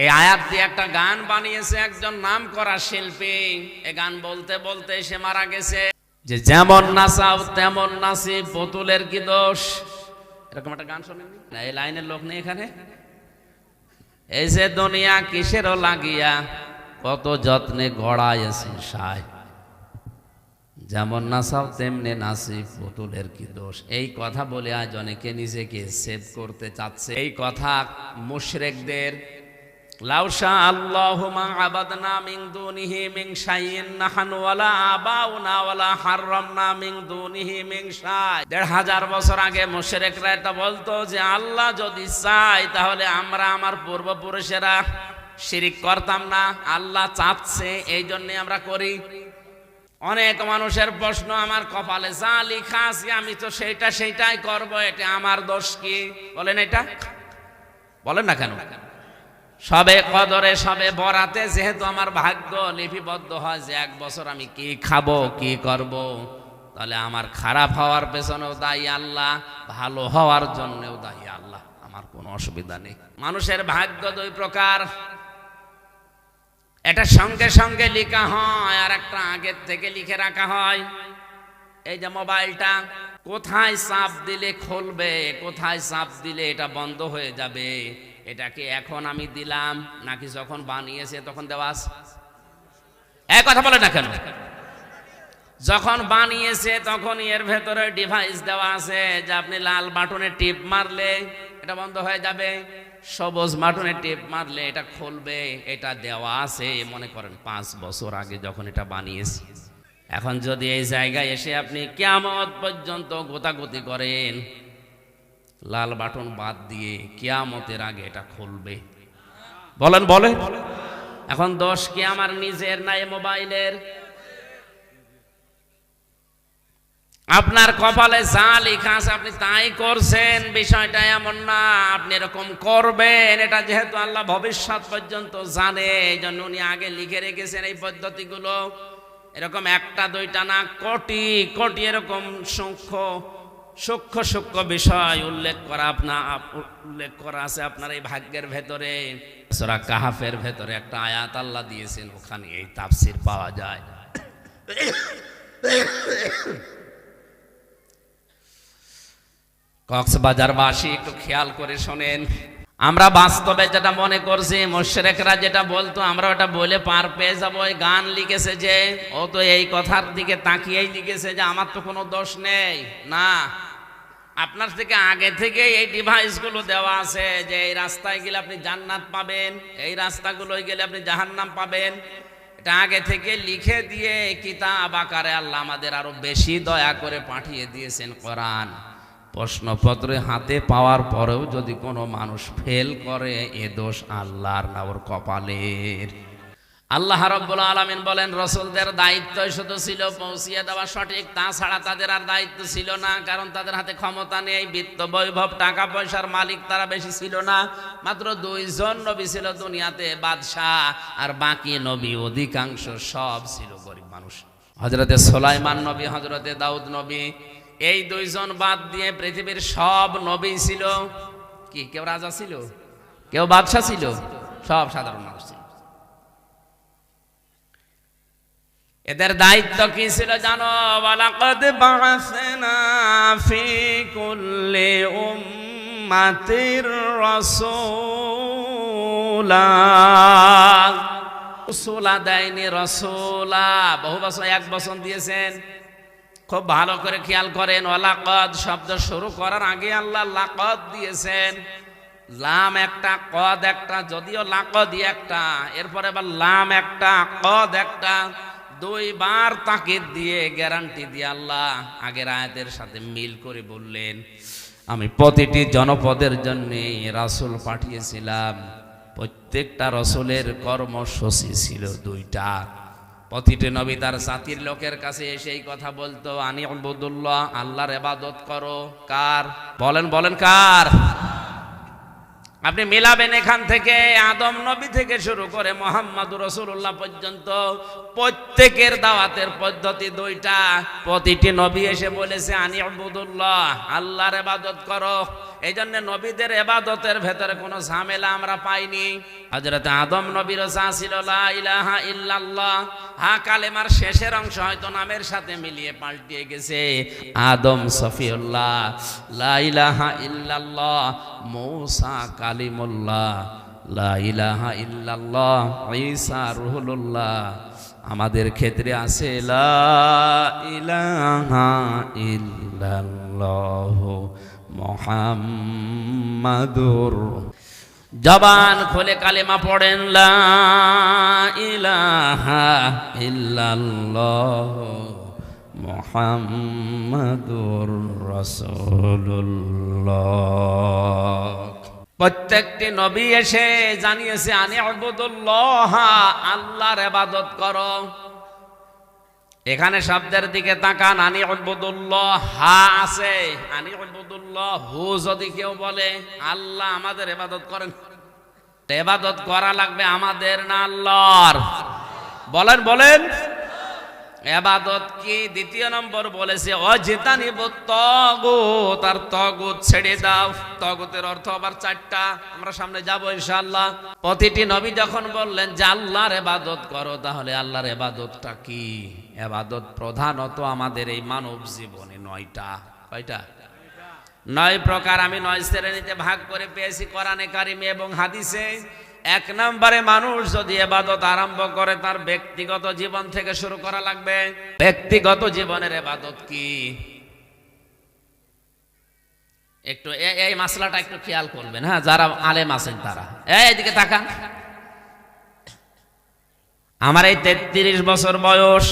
এই আয়াত দিয়ে একটা গান বানিয়েছে একজন নামকরা শিল্পী। এই গান বলতে বলতে সে মারা গেছে। যে যেমন নাচাও তেমন নাচি, পুতুলের কি দোষ। এরকম একটা গান শোনেননি না? এই লাইনের লোক নেই এখানে। এই যে দুনিয়া কিসেরও লাগিয়া, কত যত্নে গড়াইছে সায়, যেমন নাচাও তেমনি নাচি, পুতুলের কি দোষ। এই কথা বলে আজ অনেকে নিজেকে সেভ করতে চাচ্ছে। এই কথা মুশরিকদের, লাউশা আল্লাহু মা আবাদনা মিন দুনিহি মিন শাইইন নাহনু ওয়ালা আবাউনা ওয়ালা হাররামনা মিন দুনিহি মিন শাই। ১৫০০ বছর আগে মুশরিকরা এটা বলতো যে আল্লাহ যদি চায় তাহলে আমরা আমার পূর্বপুরুষেরা শিরিক করতাম না, আল্লাহ চাচ্ছে এই জন্য আমরা করি। অনেক মানুষের প্রশ্ন, আমার কপালে যা লেখা আছে আমি তো সেইটাই করব, এটা আমার দোষ কি? বলেন এটা বলেন না কেন? সবে কদরে সবে বরাতে যেহেতু আমার ভাগ্য লিপিবদ্ধ হয় যে ১ বছর আমি কি খাবো কি করব, তাহলে আমার খারাপ হওয়ার পেছনেও দায়ী আল্লাহ, ভালো হওয়ার জন্যও দায়ী আল্লাহ, আমার কোনো অসুবিধা নেই। মানুষের ভাগ্য ২ প্রকার, এটা সঙ্গে সঙ্গে লেখা হয় আর একটা আগের থেকে লিখে রাখা হয়। এই যে মোবাইলটা, কোথায় চাপ দিলে খুলবে, কোথায় চাপ দিলে এটা বন্ধ হয়ে যাবে, এটাকে এখন আমি দিলাম নাকি যখন বানিয়েছে তখন দেওয়া আছে? এক কথা বলে না কেন? যখন বানিয়েছে তখন এর ভেতরে ডিভাইস দেওয়া আছে যে আপনি লাল বাটনে টিপ মারলে এটা বন্ধ হয়ে যাবে, সবুজ বাটনে টিপ মারলে এটা খুলবে, এটা দেওয়া আছে। মনে করেন ৫ বছর আগে যখন এটা বানিয়েছে। এখন যদি এই জায়গায় এসে আপনি কিয়ামত পর্যন্ত গোতাগুতি করেন, লাল বাটন বাদ দিয়ে কিয়ামতের আগে এটা খুলবে। বলেন বলে। এখন দোষ কি আমার নিজের না মোবাইলের? আপনার কপালে যা লেখা আছে আপনি তাই করছেন, বিষয়টা এমন না আপনি এরকম করবেন। এটা যেহেতু আল্লাহ ভবিষ্যৎ পর্যন্ত জানে, এই জন্য উনি আগে লিখে রেখেছেন এই পদ্ধতিগুলো। এরকম একটা দুইটা না, কোটি কোটি এরকম সূক্ষ্ম বিষয় উল্লেখ করা আছে আপনার এই ভাগ্যের ভেতরে। সূরা কাহাফের ভেতরে একটা আয়াত আল্লাহ দিয়েছেন, ওখানে এই তাফসীর পাওয়া যায়। কক্সবাজারবাসী একটু খেয়াল করে শোনেন। আমরা বাস্তবে যেটা মনে করছি, মুশরিকরা যেটা বলতো আমরা ওটা বলে পার পেয়ে যাবো। ওই গান লিখেছে যে ও তো এই কথার দিকে তাকিয়েই লিখেছে যে আমার তো কোনো দোষ নেই। না, আপনার থেকে আগে থেকে এই ডিভাইসগুলো দেওয়া আছে যে এই রাস্তায় গেলে আপনি জান্নাত পাবেন, এই রাস্তাগুলোয় গেলে আপনি জাহান্নাম পাবেন। এটা আগে থেকে লিখে দিয়ে কিতাব আকারে আল্লাহ আমাদের আরো বেশি দয়া করে পাঠিয়ে দিয়েছেন কোরআন। প্রশ্নপত্র হাতে পাওয়ার পরেও যদি কোনো মানুষ ফেল করে, এ দোষ আল্লাহর না ওর কপালের। আল্লাহ রাব্বুল আলামিন বলেন রাসূলদের দায়িত্ব শুধু ছিল পৌঁছিয়ে দেওয়া সঠিক, তাছাড়া তাদের আর দায়িত্ব ছিল না। কারণ তাদের হাতে ক্ষমতা নেই, বিত্ত বৈভব টাকা পয়সার মালিক তারা বেশি ছিল না। মাত্র ২ জন নবী ছিল দুনিয়াতে, বাদশাহ, আর বাকি নবী অধিকাংশ সব ছিল গরিব মানুষ। হযরতে সুলাইমান নবী, হযরতে দাউদ নবী, এই ২ জন বাদ দিয়ে পৃথিবীর সব নবী ছিল কি? কেউ রাজা ছিল, কেউ বাদশাহ ছিল, সব সাধারণ মানুষ ছিল। এদের দায়িত্ব কি ছিল জানো? ওয়ালাকাদ বা'আসনা ফি কুল্লি উম্মাতির রাসূলা। রাসূলা দেয়নি, রাসূলা বহু বছর, ১ বছর দিয়েছেন। খুব ভালো করে খেয়াল করেন, ওয়ালাকাদ শব্দ শুরু করার আগে আল্লাহ লাকাদ দিয়েছেন। লাম একটা, কদ একটা, যদিও লাকাদি একটা, এরপরে আবার লাম একটা, কদ একটা, ২ বার তাকিদ দিয়ে গ্যারান্টি দিয়ে আল্লাহ আগের আয়াতের সাথে মিল করে বললেন, আমি প্রতিটি জনপদের জন্য রাসূল পাঠিয়েছিলাম। প্রত্যেকটা রাসূলের কর্মসূচি ছিল ২টা। প্রতিটি নবী তার জাতির লোকের কাছে এসে এই কথা বলতো, আনি ইবাদুল্লাহ, আল্লাহর ইবাদত করো। কার? বলেন কার? আপনি মিলাবেন এখান থেকে আদম নবী থেকে শুরু করে মুহাম্মদুর রাসূলুল্লাহ পর্যন্ত প্রত্যেকের দাওয়াতের পদ্ধতি দুইটা। প্রতিটি নবী এসে বলেছে আনি ইবুদুল্লাহ, আল্লাহর ইবাদত করো। এই জন্য নবীদের ইবাদতের ভেতরে কোনো ঝামেলা আমরা পাইনি। হযরত আদম নবীর চা ছিল লা ইলাহা ইল্লাল্লাহ। হ্যাঁ, কালেমার শেষের অংশ হয়তো নামের সাথে মিলিয়ে পাল্টিয়ে গেছে, আদম সফিউল্লাহ, লা ইলাহা ইল্লাল্লাহ। মূসা কালিমুল্লাহ, লা ইলাহা ইল্লাল্লাহ। ঈসা রুহুল্লাহ। আমাদের ক্ষেত্রে আছে লা ইলাহা ইল্লাল্লাহ মুহাম্মাদুর। জবান খুলে কালেমা পড়েন লা ইলাহা ইল্লাল্লাহ মুহাম্মাদুর রাসূলুল্লাহ। প্রত্যেকটি নবী এসে জানিয়েছে আনি ইবুদুল্লাহ, আল্লাহর ইবাদত করো। এখানে শব্দের দিকে তাকান, আনি ইবুদুল্লাহ হা আছে, আনি ইবুদুল্লাহ হু যদি কেউ বলে আল্লাহ আমাদের ইবাদত করেন, ইবাদত করা লাগবে আমাদের না আল্লাহর? বলেন বলেন ইবাদত কি? দ্বিতীয় নম্বর বলেছে অজিতানিবুত তাগুত, আর তাগুত ছেড়ে দাও। তাগুতের অর্থ আবার চারটা, আমরা সামনে যাব ইনশাআল্লাহ। প্রতিটি নবী যখন বললেন যে আল্লাহর ইবাদত করো, তাহলে আল্লাহর ইবাদতটা কি? ইবাদত প্রধানত আমাদের এই মানব জীবনে নয়টা। কয়টা? 9 প্রকার। আমি 9 শ্রেণীতে ভাগ করে পেয়েছি কোরআনে কারিমে এবং হাদিসে। 1 নম্বরে মানুষ যদি ইবাদত আরম্ভ করে তার ব্যক্তিগত জীবন থেকে শুরু করা লাগবে। ব্যক্তিগত জীবনের ইবাদত কি? একটু এই মাসলাটা একটু খেয়াল করবেন, হ্যাঁ, যারা আলেম আছেন তারা। এইদিকে তাকান। আমার এই 33 বছর বয়স,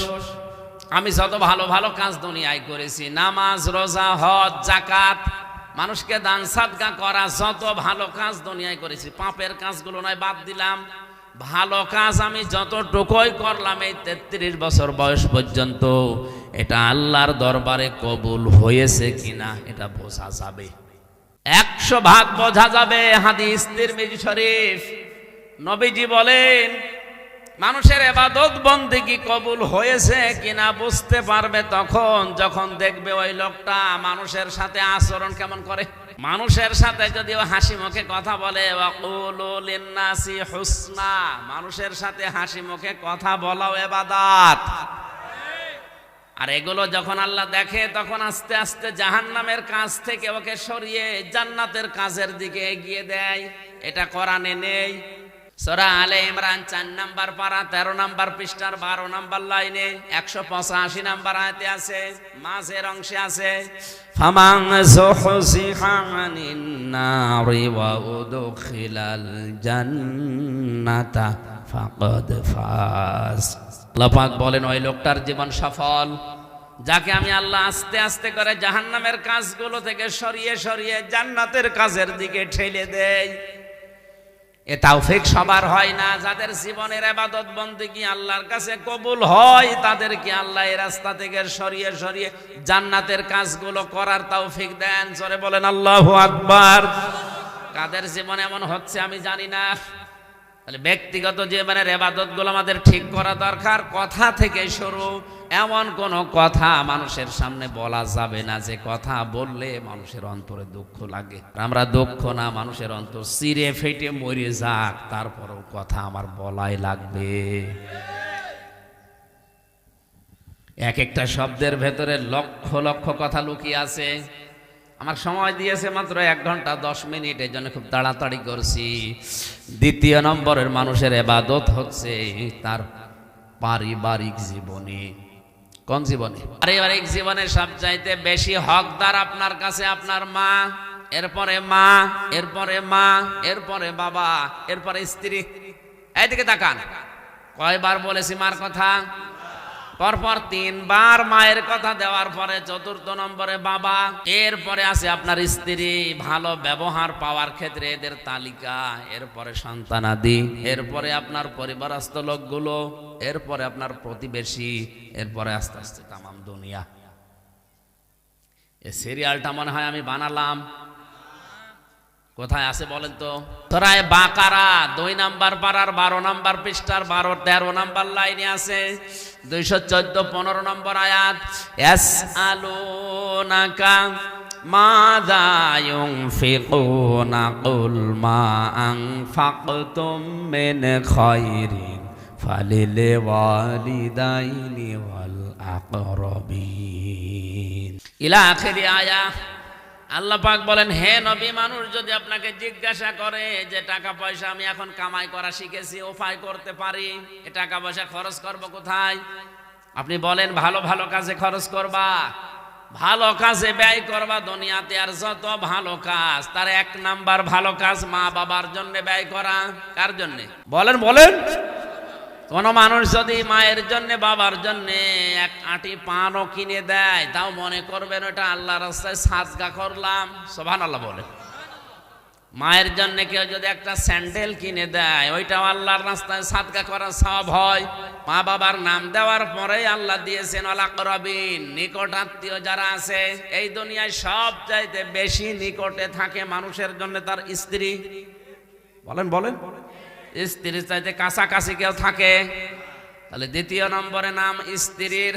আমি যত ভালো ভালো কাজ দুনিয়ায় করেছি, নামাজ, রোজা, হজ, যাকাত, মানুষকে দান সাদকা করা, যত ভালো কাজ দুনিয়ায় করেছি, পাপের কাজগুলো নয় বাদ দিলাম, ভালো কাজ আমি যতটুকুই করলাম এই 33 বছর বয়স পর্যন্ত, এটা আল্লাহর দরবারে কবুল হয়েছে কিনা এটা বোঝা যাবে। 100 ভাগ বোঝা যাবে। হাদিস তিরমিজি শরীফ, নবীজি বলেন মানুষের ইবাদত বন্দেগী কবুল হয়েছে কিনা বুঝতে পারবে তখন যখন দেখবে ওই লোকটা মানুষের সাথে আচরণ কেমন করে। মানুষের সাথে যদি ও হাসি মুখে কথা বলে, ওয়াকুলু লিন্নাসি হুসনা, মানুষের সাথে হাসি মুখে কথা বলাও ইবাদত। আর এগুলো যখন আল্লাহ দেখে তখন আস্তে আস্তে জাহান্নামের কাজ থেকে ওকে সরিয়ে জান্নাতের কাজের দিকে এগিয়ে দেয়। এটা কোরআনে নেই। সূরা আলে ইমরান 4 নম্বর পারা 13 নম্বর পৃষ্ঠার 12 নম্বর লাইনে 185 নম্বর আয়াতে আছে, মাঝের অংশে আছে ফামান যুহজিহা আনিন নারি ওয়া উদখিলাল জান্নাতা ফাকাদ ফাজ। আল্লাহ পাক বলেন ওই লোকটার জীবন সফল যাকে আমি আল্লাহ আস্তে আস্তে করে জাহান্নামের কাজগুলো থেকে সরিয়ে সরিয়ে জান্নাতের কাজের দিকে ঠেলে দেয়। এ তাওফিক সবার হয় না। যাদের জীবনের ইবাদত বন্দেগী আল্লাহর কাছে কবুল হয় তাদেরকে আল্লাহ এই রাস্তা থেকে সরিয়ে সরিয়ে জান্নাতের কাজগুলো করার তৌফিক দেন। জোরে বলেন আল্লাহু আকবার। কাদের জীবনে এমন হচ্ছে আমি জানি না। তাহলে ব্যক্তিগত জীবনের ইবাদতগুলো আমাদের ঠিক করা দরকার। কথা থেকে শুরু। এমন কোন কথা মানুষের সামনে বলা যাবে না যে কথা বললে মানুষের অন্তরে দুঃখ লাগে। আমরা দুঃখ না, মানুষের অন্তর চিরে ফেটে মরে যাক, তারপরেও কথা আমার বলাই লাগবে। এক একটা শব্দের ভেতরে লক্ষ লক্ষ কথা লুকিয়ে আছে। আমার সময় দিয়েছে মাত্র 1 ঘন্টা 10 মিনিট, এই জন্য খুব তাড়াতাড়ি করছি। দ্বিতীয় নম্বরের মানুষের ইবাদত হচ্ছে তার পারিবারিক জীবনে। কোন জীবনে? পারিবারিক জীবনে সবচাইতে বেশি হকদার আপনার কাছে আপনার মা, এরপরে মা, এরপরে মা, এরপরে বাবা, এরপরে স্ত্রী। এইদিকে তাকান। কয়বার বলেছি মার কথা? পরপর 3 বার মায়ের কথা দেওয়ার পরে 4th নম্বরে বাবা, এরপরে আছে আপনার স্ত্রী। ভালো ব্যবহার পাওয়ার ক্ষেত্রে এদের তালিকা, এরপরে সন্তানাদি, এরপরে আপনার পরিবারস্থ লোকগুলো, এরপরে আপনার প্রতিবেশী, এরপরে আস্তে আস্তে তামাম দুনিয়া। এই সিরিয়ালটা মনে হয় আমি বানালাম। কোথায় আছে বলেন তো? সূরা বাকারা 2 নাম্বার পারার 12 নাম্বার পৃষ্ঠার 13 নাম্বার লাইনে আছে, 214 15 নম্বর আয়াত। ইয়াসআলুনাকা মাযা ইউনফিকুনা কুল মা আনফাকতুম মিন খায়রিন ফালিল ওয়ালিদাইনি ওয়াল আকরাবিন ইলা আখিরি আয়া। আল্লাহ পাক বলেন, হে নবী, মানুষ যদি আপনাকে জিজ্ঞাসা করে যে টাকা পয়সা আমি এখন কামাই করা শিখেছি, উপায় করতে পারি, এ টাকা পয়সা খরচ করব কোথায়, আপনি বলেন ভালো ভালো কাজে খরচ করবা, ভালো কাজে ব্যয় করবা। দুনিয়াতে আর যত ভালো কাজ, তার 1 নাম্বার ভালো কাজ মা বাবার জন্য ব্যয় করা। কার জন্য বলেন? বলেন। কোন মানুষ যদি মায়ের জন্য বাবার জন্য 1 আঁটি পানও কিনে দেয়, তাও মনে করবেন ওটা আল্লাহর রাস্তায় সাদকা করলাম। সুবহানাল্লাহ বলেন। মায়ের জন্য কেউ যদি একটা স্যান্ডেল কিনে দেয়, ওইটাও আল্লাহর রাস্তায় সাদকা করার সওয়াব হয়। মা বাবার নাম দেওয়ার পরেই আল্লাহ দিয়েছেন আল আকরাবিন, নিকট আত্মীয় যারা আছে। এই দুনিয়ায় সব চাইতে বেশি নিকটে থাকে মানুষের জন্য তার স্ত্রী। বলেন বলেন। স্ত্রীর চাইতে কাছাকাছি কেউ থাকে, তাহলে 2 নম্বরে নাম স্ত্রীর।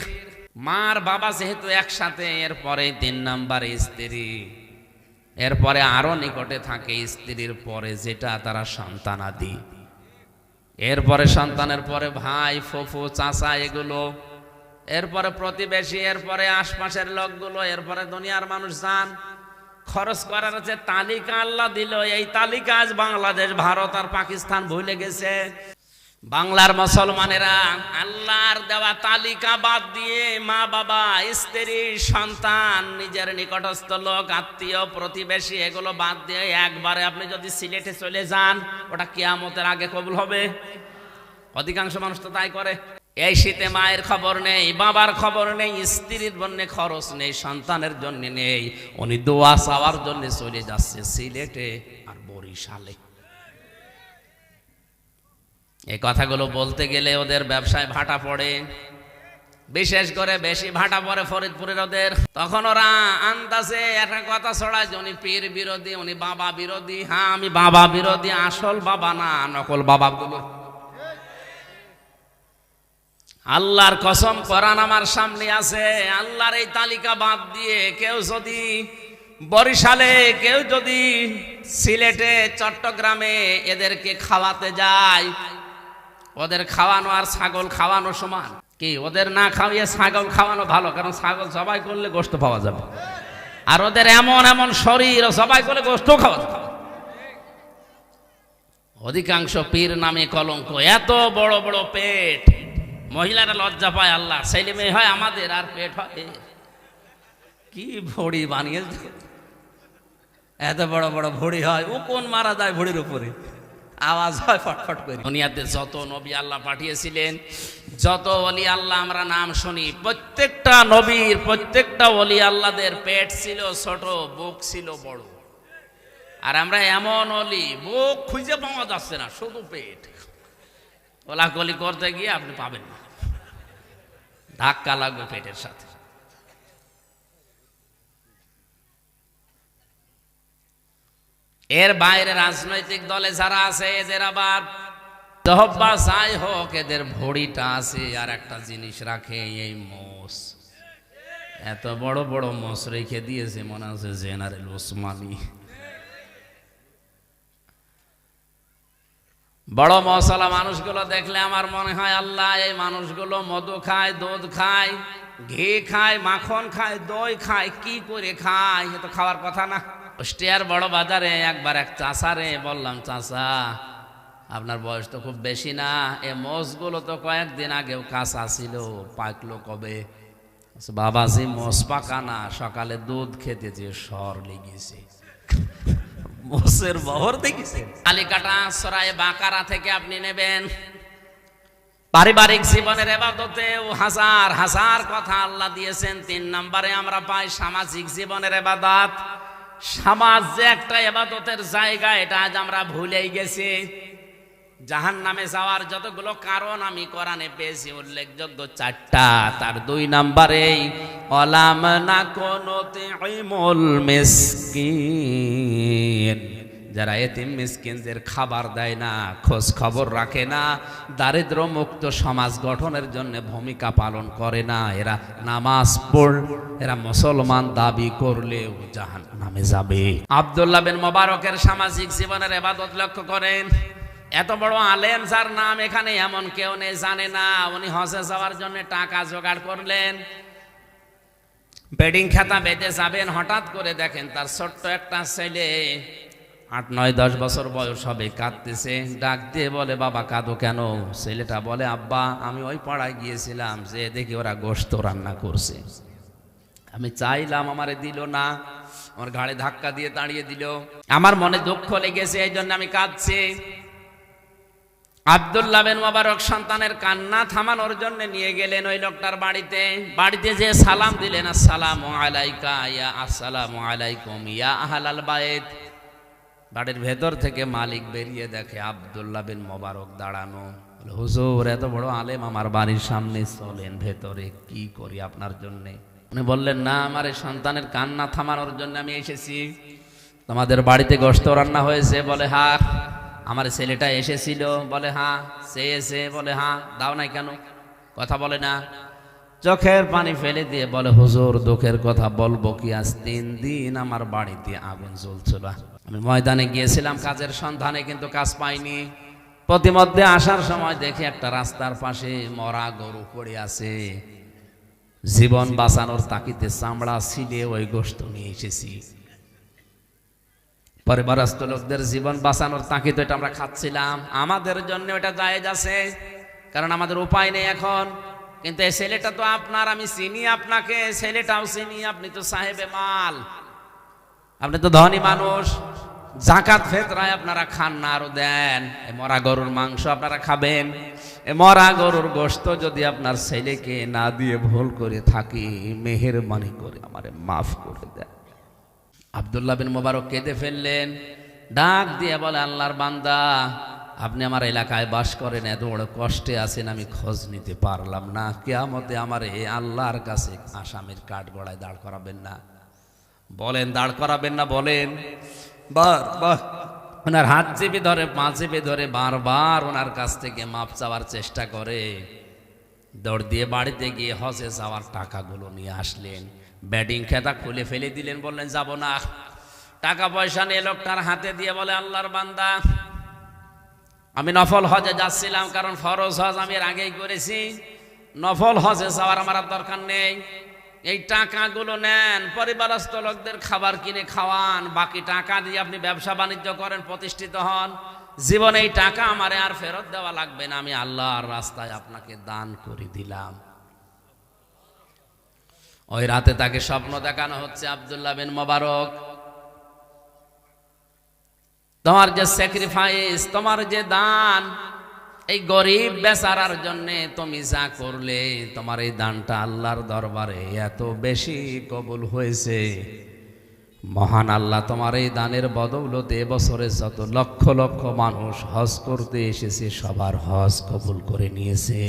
মার বাবা যেহেতু একসাথে, এরপরে 3 নাম্বার স্ত্রী, এরপরে আরো নিকটে থাকে স্ত্রীর পরে যেটা তারা সন্তানাদি, এরপরে সন্তানের পরে ভাই, ফুফু, চাচা, এগুলো, এরপরে প্রতিবেশী, এরপরে আশপাশের লোকগুলো, এরপরে দুনিয়ার মানুষ যান। খরচ করার যে তালিকা আল্লাহ দিল, এই তালিকা আজ বাংলাদেশ, ভারত আর পাকিস্তান ভুলে গেছে। বাংলার মুসলমানেরা আল্লাহর দেওয়া তালিকা বাদ দিয়ে মা বাবা, স্ত্রী, সন্তান, নিজের নিকটস্থ লোক, আত্মীয়, প্রতিবেশী, এগুলো বাদ দিয়ে একবারে আপনি যদি সিলেটে চলে যান, ওটা কিয়ামতের আগে কবুল হবে। অধিকাংশ মানুষ তো তাই করে। এই শীতে মায়ের খবর নেই, বাবার খবর নেই, স্ত্রীর জন্য খরচ নেই, সন্তানের জন্য নেই, উনি দোয়া চাওয়ার জন্য চলে যাচ্ছে সিলেটে আর বরিশালে। এই কথাগুলো বলতে গেলে ওদের ব্যবসায় ভাটা পড়ে, বিশেষ করে বেশি ভাটা পড়ে ফরিদপুরের ওদের। তখন ওরা আন্দাজে একটা কথা ছড়ায় যে উনি পীর বিরোধী, উনি বাবা বিরোধী। হ্যাঁ, আমি বাবা বিরোধী, আসল বাবা না, নকল বাবাগুলো। আল্লাহর কসম, কোরআন আমার সামনে আছে, আল্লাহর এই তালিকা বাদ দিয়ে কেউ যদি বরিশালে, কেউ যদি সিলেটে, চট্টগ্রামে এদেরকে খাওয়াতে যায়, ওদের খাওয়ানো আর ছাগল খাওয়ানো সমান। কি ওদের না খাওয়িয়ে ছাগল খাওয়ানো ভালো, কারণ ছাগল জবাই করলে গোশত পাওয়া যাবে, আর ওদের এমন এমন শরীর, জবাই করলে গোশত খাওয়া যাবে। অধিকাংশ পীর নামে কলঙ্ক, এত বড় বড় পেট, মহিলারা লজ্জা পায়। আল্লাহ ছেলে মেয়ে হয় আমাদের, আর পেট হয়। কি ভড়ি বানিয়েছে, এত বড় বড় ভড়ি হয়, ও কোন মারা যায় ভড়ির উপরে, আওয়াজ হয় ফটফট করে। দুনিয়াতে যত নবী আল্লাহ পাঠিয়েছিলেন, যত ওলি আল্লাহ আমরা নাম শুনি, প্রত্যেকটা নবীর, প্রত্যেকটা ওলি আল্লাহদের পেট ছিল ছোট, বুক ছিল বড়। আর আমরা এমন ওলি, বুক খুঁজে পাওয়া যাচ্ছে না, শুধু পেট। কোলাকুলি করতে গিয়ে আপনি পাবেন না, ধাক্কা লাগবে পেটের সাথে। এর বাইরে রাজনৈতিক দলে যারা আছে, এদের আবার তহব্বা যাই হোক, এদের ভড়িটা আছে। আর একটা জিনিস রাখে, এই মোষ, এত বড় বড় মোষ রেখে দিয়েছে, মনে আছে জেনারেল ওসমানী। বড় মশলা মানুষগুলো দেখলে আমার মনে হয়, আল্লাহ, এই মানুষগুলো মধু খায়, দুধ খায়, ঘি খায়, মাখন খায়, দই খায়, কি করে খায়? এ তো খাওয়ার কথা না। কুষ্টিয়ার বড় বাজারে একবার এক চাষারে বললাম, চাষা, আপনার বয়স তো খুব বেশি না, এ মোষগুলো তো কয়েকদিন আগেও কাঁচা ছিল, পাকলো কবে? বাবাজি, মোষ পাকা না, সকালে দুধ খেতে যে সর লেগেছে। মোষের বহর দেখেছেন? তালিকাটা সূরা বাকারা থেকে আপনি নেবেন। পারিবারিক জীবনের ইবাদতেও হাজার হাজার কথা আল্লাহ দিয়েছেন। 3 নম্বরে আমরা পাই সামাজিক জীবনের ইবাদত। সমাজ যে একটা ইবাদতের জায়গা, এটা আজ আমরা ভুলেই গেছি। জাহান্নামে যাওয়ার যতগুলো কারণ আমি কোরআনে পেয়েছি, উল্লেখযোগ্য 4টা। তার 2 নম্বরে ওয়ালাম নাকুনু তুইমুল মিসকিন, যারা এতিম মিসকিনদের খাবার দেয় না, খোঁজ খবর রাখে না, দারিদ্র মুক্ত সমাজ গঠনের জন্য ভূমিকা পালন করে না, এরা নামাজ পড়, এরা মুসলমান দাবি করলেও জাহান্নামে যাবে। আব্দুল্লাহ বিন মুবারকের সামাজিক জীবনের ইবাদত লক্ষ্য করেন। এত বড় আলেম যার নাম এখানে এমন কেউ নেই জানে না। উনি হজে যাওয়ার জন্য টাকা জোগাড় করলেন, বেডিং খাতা বেঁধে যাবেন। হঠাৎ করে দেখেন তার ছোট্ট একটা ছেলে 8, 9, 10 বছর বয়স হবে, কাঁদতেছে। ডাক দিয়ে বলে, বাবা কাঁদো কেন? ছেলেটা বলে, আব্বা আমি ওই পাড়ায় গিয়েছিলাম, যে দেখি ওরা গোশত রান্না করছে, আমি চাইলাম আমারে দিল না, আমার ঘাড়ে ধাক্কা দিয়ে দাঁড়িয়ে দিল, আমার মনে দুঃখ লেগেছে, এই জন্য আমি কাঁদছি। আব্দুল্লাহ বিন মুবারক সন্তানের কান্না থামানোর জন্য নিয়ে গেলেন ওই লোকটার বাড়িতে। বাড়িতে যে সালাম দিলেন, আসসালামু আলাইকা ইয়া, আসসালামু আলাইকুম ইয়া আহলাল বাইত। বাড়ির ভেতর থেকে মালিক বেরিয়ে দেখে আব্দুল্লাহ বিন মুবারক দাঁড়ানো। হুজুর এত বড় আলেম আমার বাড়ির সামনে, চলেন ভেতরে, কি করি আপনার জন্য? উনি বললেন, না, আমার এই সন্তানের কান্না থামানোর জন্য আমি এসেছি। তোমাদের বাড়িতে গোশত রান্না হয়েছে? বলে হ্যাঁ। আমার ছেলেটা এসেছিল? বলে হ্যাঁ। সে এসে? বলে হ্যাঁ। দাও নাই কেন? কথা বলে না। চোখের পানি ফেলে দিয়ে বলে, হুজুর দুঃখের কথা বলবো কি, আজ 3 দিন আমার বাড়িতে আগুন জ্বলছিল। আমি ময়দানে গিয়েছিলাম কাজের সন্ধানে, কিন্তু কাজ পাইনি। প্রতিমধ্যে আসার সময় দেখি একটা রাস্তার পাশে মরা গরু পড়ে আছে। জীবন বাঁচানোর তাকিতে চামড়া ছিলে ওই গোশত নিয়ে এসেছি। পরিবারস্থ লোকদের জীবন বাঁচানোর তাকিতে এটা আমরা খাচ্ছিলাম, আমাদের জন্য ওটা জায়েজ আছে, কারণ আমাদের উপায় নেই এখন। কিন্তু এই ছেলেটা তো আপনার, আমি চিনি আপনাকে, ছেলেটাও চিনি, আপনি তো সাহেবে মাল, আপনি তো ধনী মানুষ, যাকাত ফিতরায় আপনারা খান না, আরো দেন। এই মরা গরুর মাংস আপনারা খাবেন, এই মরা গরুর গোশত যদি আপনার ছেলেকে না দিয়ে ভুল করে থাকি, মেহেরবানি করে আমারে মাফ করে দেন। আব্দুল্লাহ বিন মুবারক কেঁদে ফেললেন, ডাক দিয়ে বলে, আল্লাহর বান্দা, আপনি আমার এলাকায় বাস করেন, এত বড় কষ্টে আছেন, আমি খোঁজ নিতে পারলাম না, কিয়ামতে আমার এই আল্লাহর কাছে আসামির কাঠ গড়ায় দাঁড় করাবেন না? বলেন দাঁড় করাবেন না? বলেন। বারবার ওনার হাত চেপে ধরে, পা চেপে ধরে, বারবার ওনার কাছ থেকে মাপ চাওয়ার চেষ্টা করে। দৌড় দিয়ে বাড়িতে গিয়ে হজে যাওয়ার টাকাগুলো নিয়ে আসলেন, ব্যাটিং খেতা খুলে ফেলে দিলেন, বললেন যাব না। টাকা পয়সা নিয়ে লোকটার হাতে দিয়ে বলে, আল্লাহর বান্দা, আমি নফল হজে যাচ্ছিলাম, কারণ ফরজ হজ আমি এর আগেই করেছি, নফল হজে যাওয়ার আমার দরকার নেই। এই টাকাগুলো নেন, পরিবারস্থ লোকদের খাবার কিনে খাওয়ান, বাকি টাকা দিয়ে আপনি ব্যবসা বাণিজ্য করেন, প্রতিষ্ঠিত হন। জীবনে এই টাকা আমারে আর ফেরত দেওয়া লাগবে না, আমি আল্লাহর রাস্তায় আপনাকে দান করে দিলাম। ওই রাতে তাকে স্বপ্ন দেখানো হচ্ছে, আব্দুল্লাহ বিন মুবারক, তোমার যে স্যাক্রিফাইস, তোমার যে দান, এই গরিব বেচারার জন্য তুমি যা করলে, তোমার এই দানটা আল্লাহর দরবারে এত বেশি কবুল হয়েছে। মহান আল্লাহ তোমার এই দানের বদৌলতে এবছরে যত লক্ষ লক্ষ মানুষ হজ করতে এসেছে, সবার হজ কবুল করে নিয়েছে।